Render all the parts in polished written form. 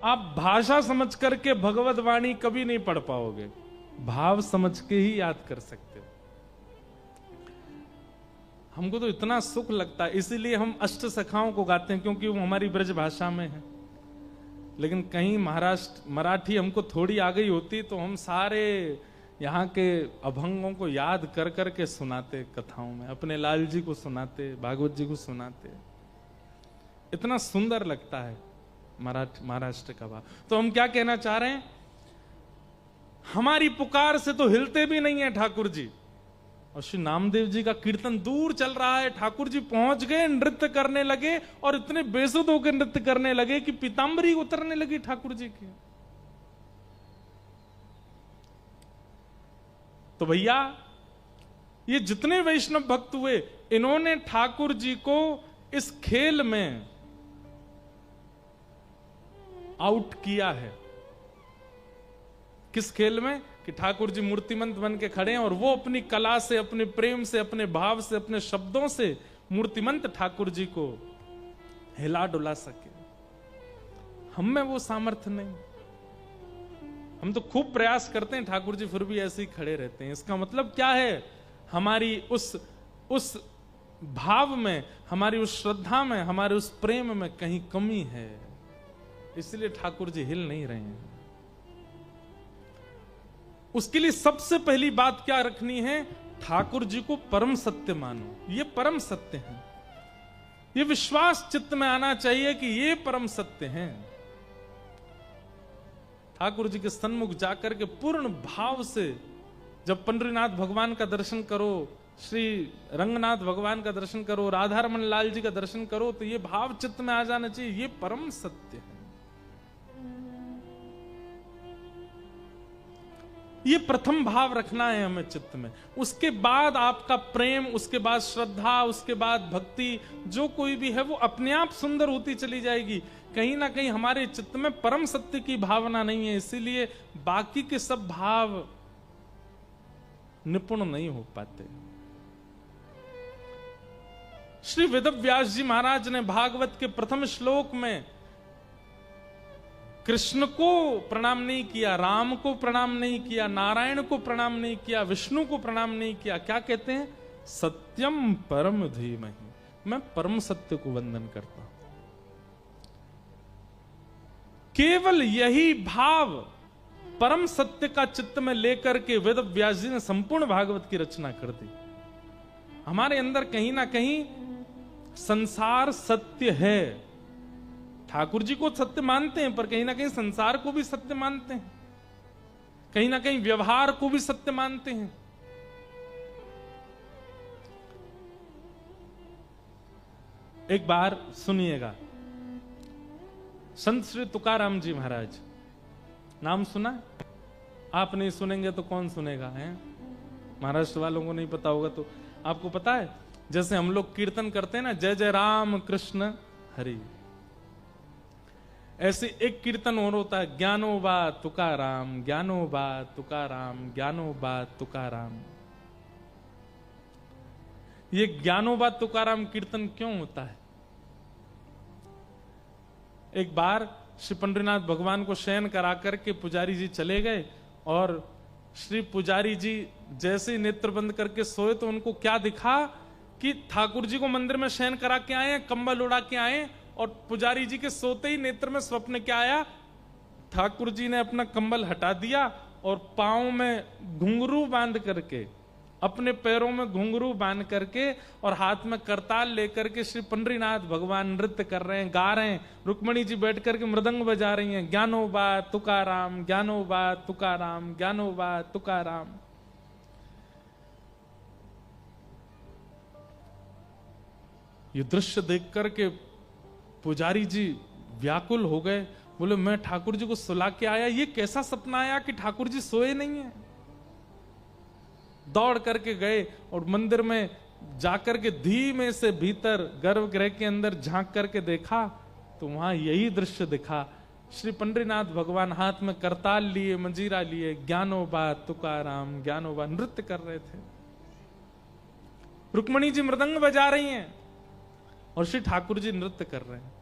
आप भाषा समझ करके भगवत वाणी कभी नहीं पढ़ पाओगे, भाव समझ के ही याद कर सकते हो। हमको तो इतना सुख लगता है, इसीलिए हम अष्ट सखाओं को गाते हैं, क्योंकि वो हमारी ब्रज भाषा में है। लेकिन कहीं महाराष्ट्र मराठी हमको थोड़ी आ गई होती तो हम सारे यहाँ के अभंगों को याद कर करके सुनाते, कथाओं में अपने लाल जी को सुनाते, भागवत जी को सुनाते। इतना सुंदर लगता है महाराष्ट्र का भाव। तो हम क्या कहना चाह रहे हैं, हमारी पुकार से तो हिलते भी नहीं है ठाकुर जी। और श्री नामदेव जी का कीर्तन दूर चल रहा है, ठाकुर जी पहुंच गए, नृत्य करने लगे और इतने बेसुध होकर नृत्य करने लगे कि पीतांबरी उतरने लगी ठाकुर जी की। तो भैया ये जितने वैष्णव भक्त हुए, इन्होंने ठाकुर जी को इस खेल में आउट किया है। किस खेल में? कि ठाकुर जी मूर्तिमंत बन के खड़े हैं और वो अपनी कला से, अपने प्रेम से, अपने भाव से, अपने शब्दों से मूर्तिमंत ठाकुर जी को हिला डुला सके। हम में वो सामर्थ्य नहीं। हम तो खूब प्रयास करते हैं, ठाकुर जी फिर भी ऐसे ही खड़े रहते हैं। इसका मतलब क्या है? हमारी उस भाव में, हमारी उस श्रद्धा में, हमारे उस प्रेम में कहीं कमी है, इसलिए ठाकुर जी हिल नहीं रहे हैं। उसके लिए सबसे पहली बात क्या रखनी है? ठाकुर जी को परम सत्य मानो। ये परम सत्य है, ये विश्वास चित्त में आना चाहिए कि ये परम सत्य है। ठाकुर जी के सन्मुख जाकर के पूर्ण भाव से जब पंडरीनाथ भगवान का दर्शन करो, श्री रंगनाथ भगवान का दर्शन करो, राधा रमन लाल जी का दर्शन करो, तो ये भाव चित्त में आ जाना चाहिए, ये परम सत्य है। ये प्रथम भाव रखना है हमें चित्त में। उसके बाद आपका प्रेम, उसके बाद श्रद्धा, उसके बाद भक्ति, जो कोई भी है वो अपने आप सुंदर होती चली जाएगी। कहीं ना कहीं हमारे चित्त में परम सत्य की भावना नहीं है, इसीलिए बाकी के सब भाव निपुण नहीं हो पाते। श्री वेदव्यास जी महाराज ने भागवत के प्रथम श्लोक में कृष्ण को प्रणाम नहीं किया, राम को प्रणाम नहीं किया, नारायण को प्रणाम नहीं किया, विष्णु को प्रणाम नहीं किया। क्या कहते हैं? सत्यम परम धीमहि, मैं परम सत्य को वंदन करता हूं। केवल यही भाव परम सत्य का चित्त में लेकर के वेद व्यास जी ने संपूर्ण भागवत की रचना कर दी। हमारे अंदर कहीं ना कहीं संसार सत्य है, ठाकुर जी को सत्य मानते हैं, पर कहीं ना कहीं संसार को भी सत्य मानते हैं, कहीं ना कहीं व्यवहार को भी सत्य मानते हैं। एक बार सुनिएगा, संत श्री तुकाराम जी महाराज, नाम सुना? आप नहीं सुनेंगे तो कौन सुनेगा? है महाराष्ट्र वालों को नहीं पता होगा तो आपको पता है, जैसे हम लोग कीर्तन करते हैं ना, जय जय राम कृष्ण हरि, ऐसे एक कीर्तन और होता है, ज्ञानोबा तुकाराम, ज्ञानोबा तुकाराम, ज्ञानोबा तुकाराम। ये ज्ञानोबा तुकाराम कीर्तन क्यों होता है? एक बार श्री पंडरीनाथ भगवान को शयन करा करके पुजारी जी चले गए, और श्री पुजारी जी जैसे नेत्र बंद करके सोए तो उनको क्या दिखा कि ठाकुर जी को मंदिर में शयन करा के आए, कंबल उड़ा के आए, और पुजारी जी के सोते ही नेत्र में स्वप्न क्या आया? ठाकुर जी ने अपना कंबल हटा दिया और पांव में घुंघरू बांध करके, अपने पैरों में घुंघरू बांध करके और हाथ में करताल लेकर के श्री पंडरीनाथ भगवान नृत्य कर रहे हैं, गा रहे हैं। रुक्मणी जी बैठ करके मृदंग बजा रही हैं, ज्ञानोबा तुकाराम, ज्ञानोबा तुकाराम, ज्ञानोबा तुकाराम। ये दृश्य देख करके पुजारी जी व्याकुल हो गए, बोले मैं ठाकुर जी को सुला के आया, ये कैसा सपना आया कि ठाकुर जी सोए नहीं है। दौड़ करके गए और मंदिर में जाकर के धीमे से भीतर गर्भगृह के अंदर झांक करके देखा तो वहां यही दृश्य दिखा। श्री पंडरीनाथ भगवान हाथ में करताल लिए, मंजीरा लिए, ज्ञानोबा तुकाराम, ज्ञानोबा नृत्य कर रहे थे। रुक्मणी जी मृदंग बजा रही हैं और श्री ठाकुर जी नृत्य कर रहे हैं।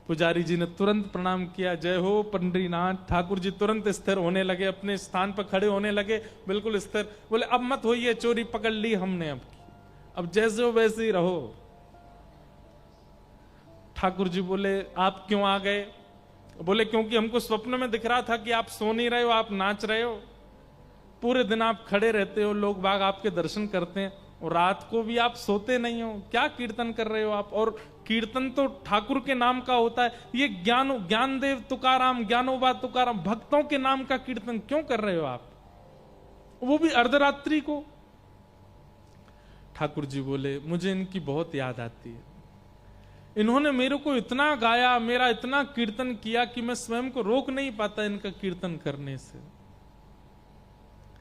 पुजारी जी ने तुरंत प्रणाम किया, जय हो पंडरीनाथ। ठाकुर जी तुरंत स्थिर होने लगे, अपने स्थान पर खड़े होने लगे, बिल्कुल स्थिर। बोले अब मत होइए, चोरी पकड़ ली हमने, अब जैसे हो वैसे ही रहो। ठाकुर जी बोले आप क्यों आ गए? बोले क्योंकि हमको स्वप्न में दिख रहा था कि आप सो नहीं रहे हो, आप नाच रहे हो। पूरे दिन आप खड़े रहते हो, लोग बाग आपके दर्शन करते हैं, और रात को भी आप सोते नहीं हो। क्या कीर्तन कर रहे हो आप? और कीर्तन तो ठाकुर के नाम का होता है। ये ज्ञानदेव तुकाराम, ज्ञानोबा तुकाराम, भक्तों के नाम का कीर्तन क्यों कर रहे हो आप, वो भी अर्धरात्रि को? ठाकुर जी बोले मुझे इनकी बहुत याद आती है। इन्होंने मेरे को इतना गाया, मेरा इतना कीर्तन किया कि मैं स्वयं को रोक नहीं पाता इनका कीर्तन करने से।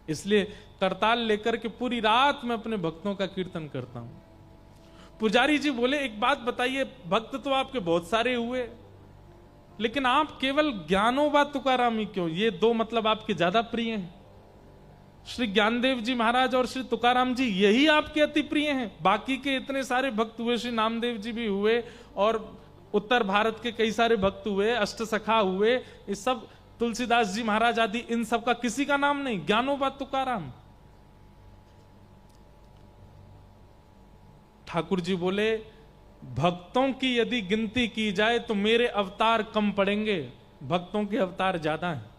इसलिए करताल लेकर के पूरी रात मैं अपने भक्तों का कीर्तन करता हूं। पुजारी जी बोले एक बात बताइए, भक्त तो आपके बहुत सारे हुए, लेकिन आप केवल ज्ञानोबा तुकाराम ही क्यों? ये दो मतलब आपके ज्यादा प्रिय हैं। श्री ज्ञानदेव जी महाराज और श्री तुकाराम जी यही आपके अति प्रिय हैं। बाकी के इतने सारे भक्त हुए, श्री नामदेव जी भी हुए, और उत्तर भारत के कई सारे भक्त हुए, अष्ट सखा हुए, ये सब तुलसीदास जी महाराज आदि, इन सब का किसी का नाम नहीं, ज्ञानोबा तुकाराम। ठाकुर जी बोले भक्तों की यदि गिनती की जाए तो मेरे अवतार कम पड़ेंगे, भक्तों के अवतार ज्यादा हैं।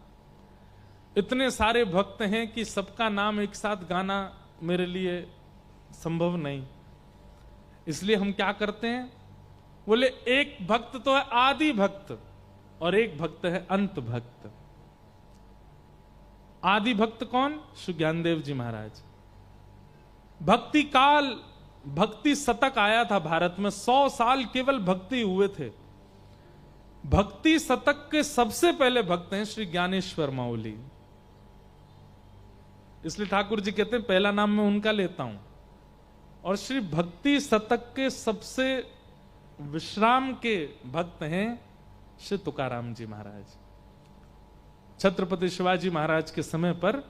इतने सारे भक्त हैं कि सबका नाम एक साथ गाना मेरे लिए संभव नहीं। इसलिए हम क्या करते हैं? बोले एक भक्त तो है आदि भक्त और एक भक्त है अंत भक्त। आदि भक्त कौन? श्री ज्ञानदेव जी महाराज। भक्ति काल, भक्ति शतक आया था भारत में, 100 साल केवल भक्ति हुए थे। भक्ति शतक के सबसे पहले भक्त हैं श्री ज्ञानेश्वर माउली। इसलिए ठाकुर जी कहते हैं पहला नाम मैं उनका लेता हूं। और श्री भक्ति शतक के सबसे विश्राम के भक्त हैं श्री तुकाराम जी महाराज। छत्रपति शिवाजी महाराज के समय पर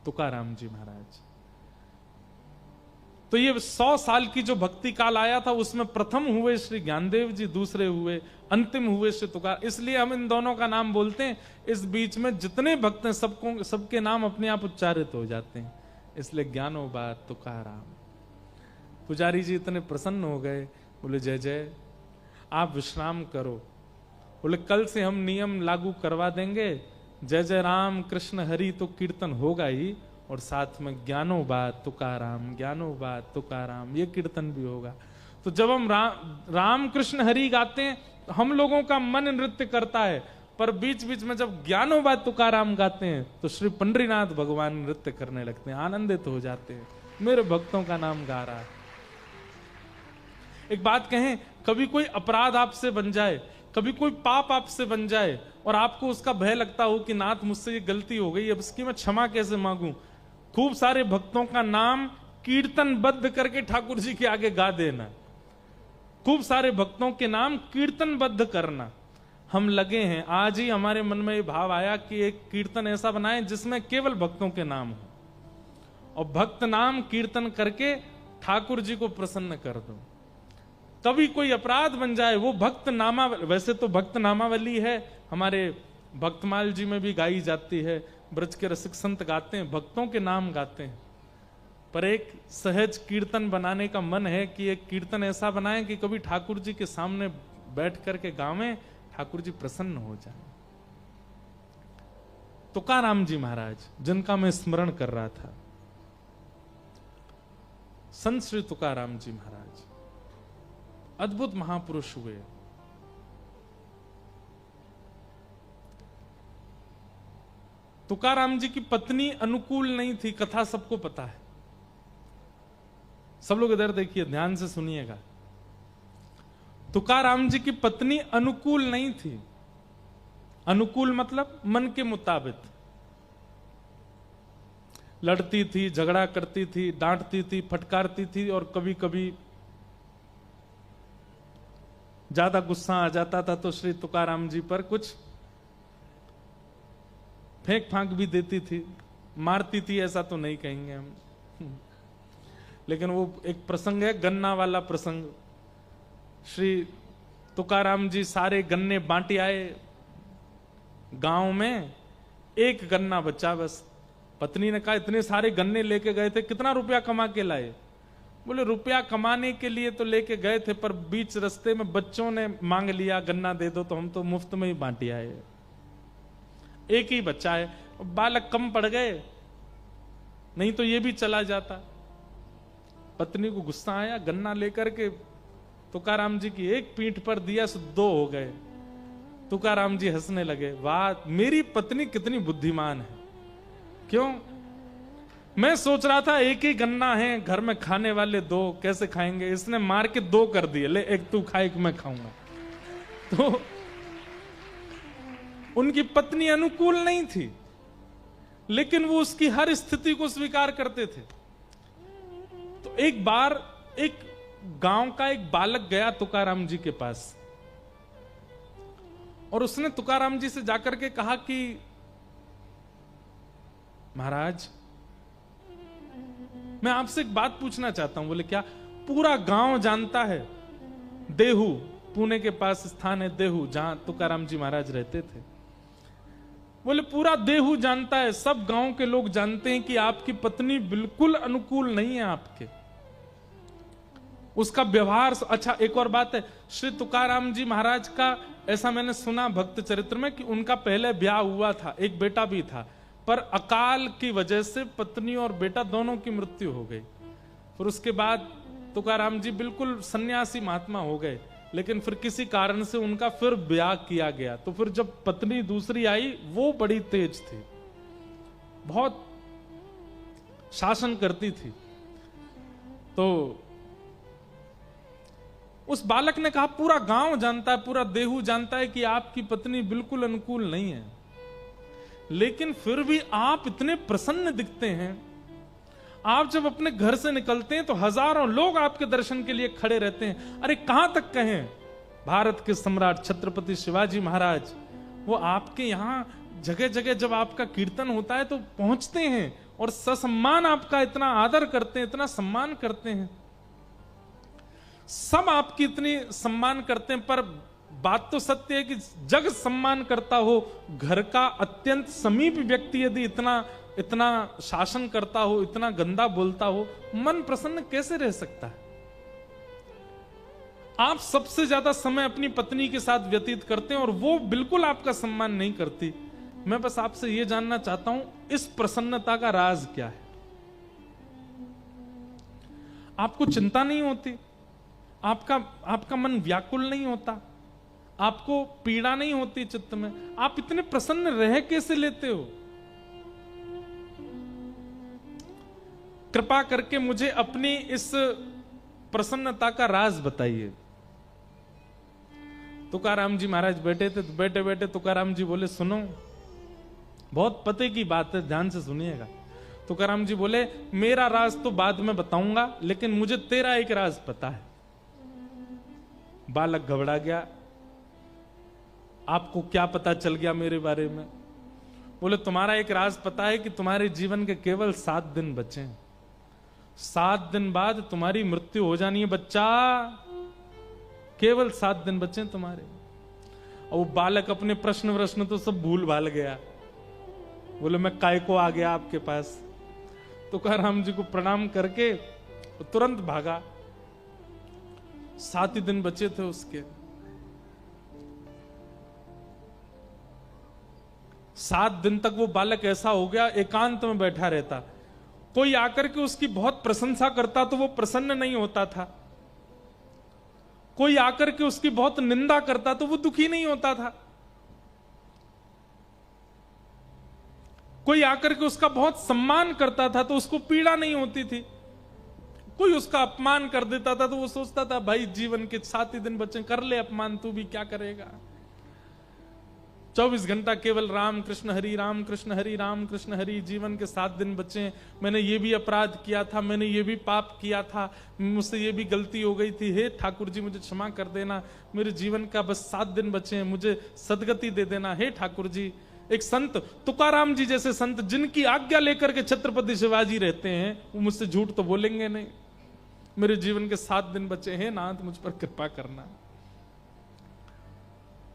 तुकाराम जी महाराज। तो ये 100 साल की जो भक्ति काल आया था उसमें प्रथम हुए श्री ज्ञानदेव जी, दूसरे हुए, अंतिम हुए श्री तुकाराम। इसलिए हम इन दोनों का नाम बोलते हैं। इस बीच में जितने भक्त हैं सबको, सबके नाम अपने आप उच्चारित हो जाते हैं, इसलिए ज्ञानोबा तुकाराम। पुजारी जी इतने प्रसन्न हो गए, बोले जय जय, आप विश्राम करो। बोले कल से हम नियम लागू करवा देंगे, जय जय राम कृष्ण हरि तो कीर्तन होगा ही, और साथ में ज्ञानोबा तुकाराम, ज्ञानोबा तुकाराम ये कीर्तन भी होगा। तो जब हम राम कृष्ण हरि गाते हैं तो हम लोगों का मन नृत्य करता है, पर बीच बीच में जब ज्ञानोबा तुकाराम गाते हैं तो श्री पंडरीनाथ भगवान नृत्य करने लगते हैं, आनंदित हो जाते हैं, मेरे भक्तों का नाम गा रहा है। एक बात कहें, कभी कोई अपराध आपसे बन जाए, कभी कोई पाप आपसे बन जाए और आपको उसका भय लगता हो कि नाथ मुझसे ये गलती हो गई, अब इसकी मैं क्षमा कैसे मांगूं, खूब सारे भक्तों का नाम कीर्तनबद्ध करके ठाकुर जी के आगे गा देना। खूब सारे भक्तों के नाम कीर्तनबद्ध करना। हम लगे हैं, आज ही हमारे मन में ये भाव आया कि एक कीर्तन ऐसा बनाए जिसमें केवल भक्तों के नाम हो, और भक्त नाम कीर्तन करके ठाकुर जी को प्रसन्न कर दो। कभी कोई अपराध बन जाए, वो भक्त नामा, वैसे तो भक्त नामावली है, हमारे भक्तमाल जी में भी गाई जाती है, ब्रज के रसिक संत गाते हैं, भक्तों के नाम गाते हैं। पर एक सहज कीर्तन बनाने का मन है कि एक कीर्तन ऐसा बनाएं कि कभी ठाकुर जी के सामने बैठ करके गावें, ठाकुर जी प्रसन्न हो जाए। तुकाराम जी महाराज जिनका मैं स्मरण कर रहा था, संत श्री तुकाराम जी महाराज अद्भुत महापुरुष हुए। तुकाराम जी की पत्नी अनुकूल नहीं थी, कथा सबको पता है। सब लोग इधर देखिए, ध्यान से सुनिएगा। तुकाराम जी की पत्नी अनुकूल नहीं थी। अनुकूल मतलब मन के मुताबिक। लड़ती थी, झगड़ा करती थी, डांटती थी, फटकारती थी, और कभी कभी ज्यादा गुस्सा आ जाता था तो श्री तुकाराम जी पर कुछ फेंक फांक भी देती थी, मारती थी, ऐसा तो नहीं कहेंगे हम। लेकिन वो एक प्रसंग है, गन्ना वाला प्रसंग। श्री तुकाराम जी सारे गन्ने बांटे आए गांव में, एक गन्ना बचा बस। पत्नी ने कहा इतने सारे गन्ने लेके गए थे, कितना रुपया कमा के लाए? बोले रुपया कमाने के लिए तो लेके गए थे, पर बीच रास्ते में बच्चों ने मांग लिया गन्ना दे दो, तो हम तो मुफ्त में ही बांटे आए, एक ही बच्चा है। बालक कम पड़ गए, नहीं तो ये भी चला जाता। पत्नी को गुस्सा आया, गन्ना लेकर के तुकाराम जी की एक पीठ पर दिया, सो दो हो गए। तुकाराम जी हंसने लगे, वाह मेरी पत्नी कितनी बुद्धिमान है। क्यों? मैं सोच रहा था एक ही गन्ना है घर में, खाने वाले दो, कैसे खाएंगे? इसने मार के दो कर दिए, ले एक तू खा एक मैं खाऊंगा। तो उनकी पत्नी अनुकूल नहीं थी, लेकिन वो उसकी हर स्थिति को स्वीकार करते थे। तो एक बार एक गांव का एक बालक गया तुकाराम जी के पास, और उसने तुकाराम जी से जाकर के कहा कि महाराज मैं आपसे एक बात पूछना चाहता हूं। बोले क्या? पूरा गांव जानता है, देहू पुणे के पास स्थान है देहू, जहां तुकाराम जी महाराज रहते थे। बोले पूरा देहू जानता है, सब गांव के लोग जानते हैं कि आपकी पत्नी बिल्कुल अनुकूल नहीं है आपके, उसका व्यवहार। अच्छा एक और बात है, श्री तुकाराम जी महाराज का ऐसा मैंने सुना भक्त चरित्र में कि उनका पहले ब्याह हुआ था, एक बेटा भी था, पर अकाल की वजह से पत्नी और बेटा दोनों की मृत्यु हो गई। फिर उसके बाद तुकाराम जी बिल्कुल सन्यासी महात्मा हो गए, लेकिन फिर किसी कारण से उनका फिर ब्याह किया गया। तो फिर जब पत्नी दूसरी आई, वो बड़ी तेज थी, बहुत शासन करती थी। तो उस बालक ने कहा पूरा गांव जानता है, पूरा देहू जानता है कि आपकी पत्नी बिल्कुल अनुकूल नहीं है, लेकिन फिर भी आप इतने प्रसन्न दिखते हैं। आप जब अपने घर से निकलते हैं तो हजारों लोग आपके दर्शन के लिए खड़े रहते हैं। अरे कहां तक कहें, भारत के सम्राट छत्रपति शिवाजी महाराज, वो आपके यहां जगह जगह जब आपका कीर्तन होता है तो पहुंचते हैं और ससम्मान आपका इतना आदर करते हैं, इतना सम्मान करते हैं। सब आपकी इतनी सम्मान करते हैं, पर बात तो सत्य है कि जग सम्मान करता हो, घर का अत्यंत समीप व्यक्ति यदि इतना इतना शासन करता हो, इतना गंदा बोलता हो, मन प्रसन्न कैसे रह सकता है? आप सबसे ज्यादा समय अपनी पत्नी के साथ व्यतीत करते हैं और वो बिल्कुल आपका सम्मान नहीं करती। मैं बस आपसे यह जानना चाहता हूं, इस प्रसन्नता का राज क्या है? आपको चिंता नहीं होती, आपका मन व्याकुल नहीं होता, आपको पीड़ा नहीं होती चित्त में, आप इतने प्रसन्न रह कैसे लेते हो? कृपा करके मुझे अपनी इस प्रसन्नता का राज बताइए। तुकाराम जी महाराज बैठे थे, तो बैठे बैठे तुकाराम जी बोले सुनो, बहुत पते की बात है, ध्यान से सुनिएगा। तुकाराम जी बोले मेरा राज तो बाद में बताऊंगा, लेकिन मुझे तेरा एक राज पता है। बालक घबरा गया, आपको क्या पता चल गया मेरे बारे में? बोले तुम्हारा एक राज पता है कि तुम्हारे जीवन के केवल 7 दिन बचे हैं, 7 दिन बाद तुम्हारी मृत्यु हो जानी है बच्चा, केवल 7 दिन बचे हैं तुम्हारे। और वो बालक अपने प्रश्न तो सब भूल भाल गया। बोले मैं काय को आ गया आपके पास। तुकाराम जी को प्रणाम करके तुरंत भागा। 7 ही दिन बचे थे उसके। 7 दिन तक वो बालक ऐसा हो गया, एकांत में बैठा रहता। कोई आकर के उसकी बहुत प्रशंसा करता तो वो प्रसन्न नहीं होता था, कोई आकर के उसकी बहुत निंदा करता तो वो दुखी नहीं होता था, कोई आकर के उसका बहुत सम्मान करता था तो उसको पीड़ा नहीं होती थी, कोई उसका अपमान कर देता था तो वो सोचता था भाई जीवन के 7 ही दिन बचे, कर ले अपमान, तू भी क्या करेगा। 24 घंटा केवल राम कृष्ण हरि राम कृष्ण हरि राम कृष्ण हरि। जीवन के 7 दिन बचे, मैंने ये भी अपराध किया था, मैंने ये भी पाप किया था, मुझसे ये भी गलती हो गई थी, हे ठाकुर जी मुझे क्षमा कर देना, मेरे जीवन का बस 7 दिन बचे हैं, मुझे सदगति दे देना हे ठाकुर जी। एक संत तुकाराम जी जैसे संत जिनकी आज्ञा लेकर के छत्रपति शिवाजी रहते हैं, वो मुझसे झूठ तो बोलेंगे नहीं। मेरे जीवन के 7 दिन बचे हैं, नाथ मुझ पर कृपा करना।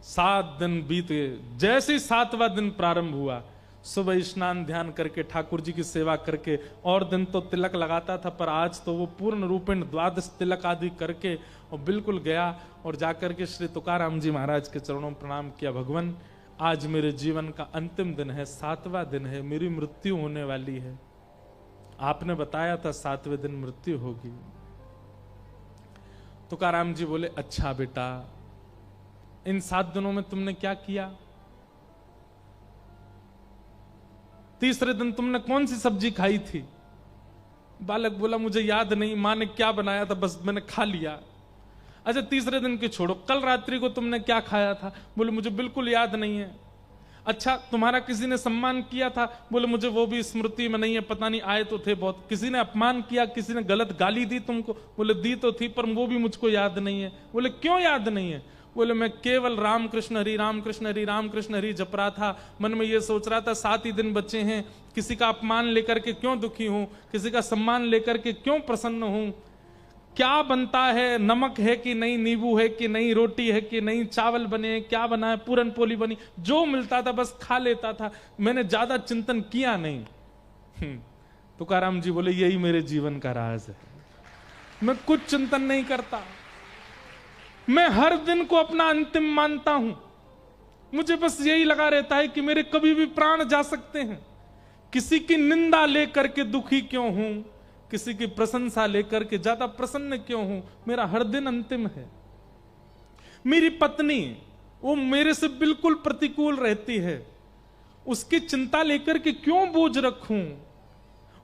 7 दिन बीत गए। जैसे ही 7वां दिन प्रारंभ हुआ, सुबह स्नान ध्यान करके ठाकुर जी की सेवा करके, और दिन तो तिलक लगाता था, पर आज तो वो पूर्ण रूपेण द्वादश तिलक आदि करके और बिल्कुल गया और जाकर के श्री तुकाराम जी महाराज के चरणों में प्रणाम किया। भगवान, आज मेरे जीवन का अंतिम दिन है, 7वां दिन है, मेरी मृत्यु होने वाली है। आपने बताया था 7वें दिन मृत्यु होगी। तुकाराम जी बोले, अच्छा बेटा, इन 7 दिनों में तुमने क्या किया? तीसरे दिन तुमने कौन सी सब्जी खाई थी? बालक बोला, मुझे याद नहीं, मां ने क्या बनाया था, बस मैंने खा लिया। अच्छा, तीसरे दिन की छोड़ो, कल रात्रि को तुमने क्या खाया था? बोले, मुझे बिल्कुल याद नहीं है। अच्छा, तुम्हारा किसी ने सम्मान किया था? बोले, मुझे वो भी स्मृति में नहीं है, पता नहीं, आए तो थे बहुत। किसी ने अपमान किया, किसी ने गलत गाली दी तुमको? बोले, दी तो थी, पर वो भी मुझको याद नहीं है। बोले, क्यों याद नहीं है? बोले, मैं केवल राम कृष्ण हरि राम कृष्ण हरि राम कृष्ण हरि जप रहा था, मन में ये सोच रहा था 7 ही दिन बचे हैं, किसी का अपमान लेकर के क्यों दुखी हूं, किसी का सम्मान लेकर के क्यों प्रसन्न हूं, क्या बनता है, नमक है कि नहीं, नींबू है कि नहीं, रोटी है कि नहीं, चावल बने, क्या बना है, पूरन पोली बनी, जो मिलता था बस खा लेता था, मैंने ज्यादा चिंतन किया नहीं। तुकाराम जी बोले, यही मेरे जीवन का राज है, मैं कुछ चिंतन नहीं करता, मैं हर दिन को अपना अंतिम मानता हूं, मुझे बस यही लगा रहता है कि मेरे कभी भी प्राण जा सकते हैं। किसी की निंदा लेकर के दुखी क्यों हूं, किसी की प्रशंसा लेकर के ज्यादा प्रसन्न क्यों हूं, मेरा हर दिन अंतिम है। मेरी पत्नी, वो मेरे से बिल्कुल प्रतिकूल रहती है, उसकी चिंता लेकर के क्यों बोझ रखूं।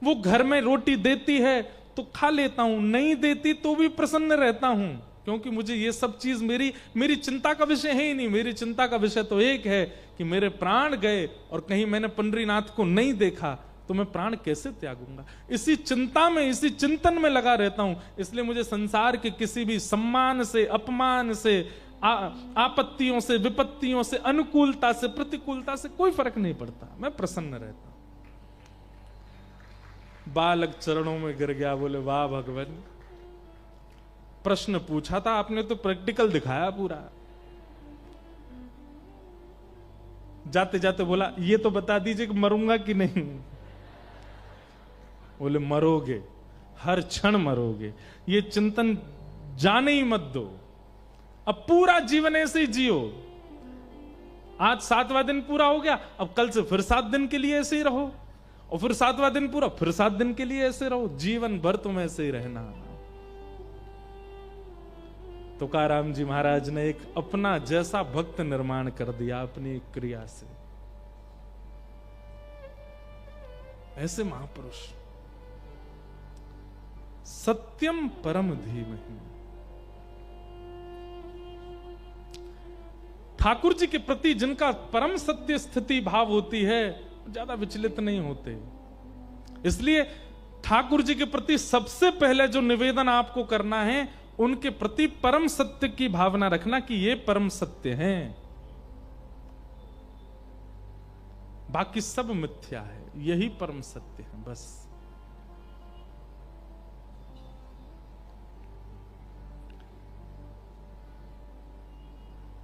वो घर में रोटी देती है तो खा लेता हूं, नहीं देती तो भी प्रसन्न रहता हूं, क्योंकि मुझे ये सब चीज मेरी चिंता का विषय है ही नहीं। मेरी चिंता का विषय तो एक है कि मेरे प्राण गए और कहीं मैंने पंडरीनाथ को नहीं देखा तो मैं प्राण कैसे त्यागूंगा। इसी चिंता में, इसी चिंतन में लगा रहता हूं। इसलिए मुझे संसार के किसी भी सम्मान से, अपमान से, आपत्तियों से, विपत्तियों से, अनुकूलता से, प्रतिकूलता से कोई फर्क नहीं पड़ता, मैं प्रसन्न रहता हूं। बालक चरणों में गिर गया, बोले, वाह भगवान, प्रश्न पूछा था आपने तो प्रैक्टिकल दिखाया पूरा। जाते जाते बोला, ये तो बता दीजिए कि मरूंगा कि नहीं। बोले, मरोगे, हर क्षण मरोगे, ये चिंतन जाने ही मत दो, अब पूरा जीवन ऐसे ही जियो। आज 7वां दिन पूरा हो गया, अब कल से फिर 7 दिन के लिए ऐसे ही रहो, और फिर 7वां दिन पूरा, फिर 7 दिन के लिए ऐसे रहो, जीवन भर तुम ऐसे ही रहना। तुकाराम जी महाराज ने एक अपना जैसा भक्त निर्माण कर दिया अपनी क्रिया से। ऐसे महापुरुष, सत्यम परम धीमहि। ठाकुर जी के प्रति जिनका परम सत्य स्थिति भाव होती है, ज्यादा विचलित नहीं होते। इसलिए ठाकुर जी के प्रति सबसे पहले जो निवेदन आपको करना है, उनके प्रति परम सत्य की भावना रखना कि ये परम सत्य हैं, बाकी सब मिथ्या है, यही परम सत्य है बस।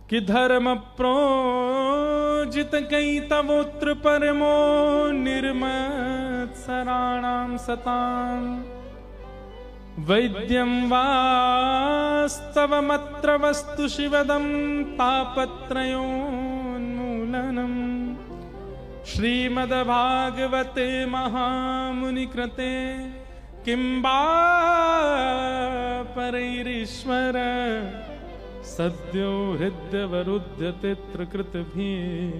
कि धर्म प्रोजित कई तवोत्र परमो निर्मत सराणाम सताम वैद्यं वास्तवमत्र वस्तु शिवदं तापत्रयोन्मूलनम् श्रीमद्भागवते महामुनिकृते किं वा परैरीश्वर सद्यो हृदयवरुध्यते त्रिकृतभिः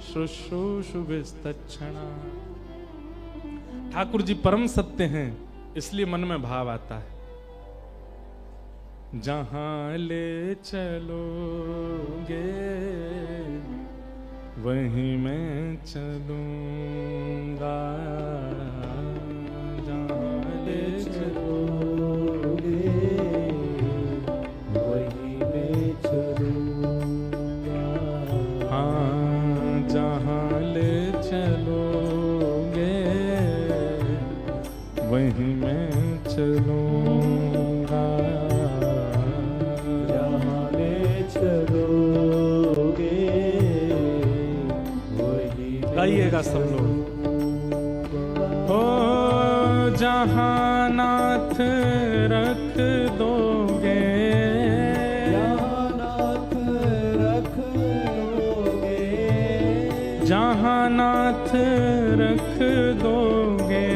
शुश्रूषुभिस्तच्छणा। ठाकुर जी परम सत्य हैं, इसलिए मन में भाव आता है, जहां ले चलोगे वहीं मैं चलूंगा, जहां ले चलोगे वहीं मैं चलूंगा, हाँ जहां ले चलोगे वहीं मैं चलूंगा, जहां ले चलोगे गाइएगा सब लोग। ओ जहाँ नाथ रख दोगे, जहाँ नाथ रख दोगे,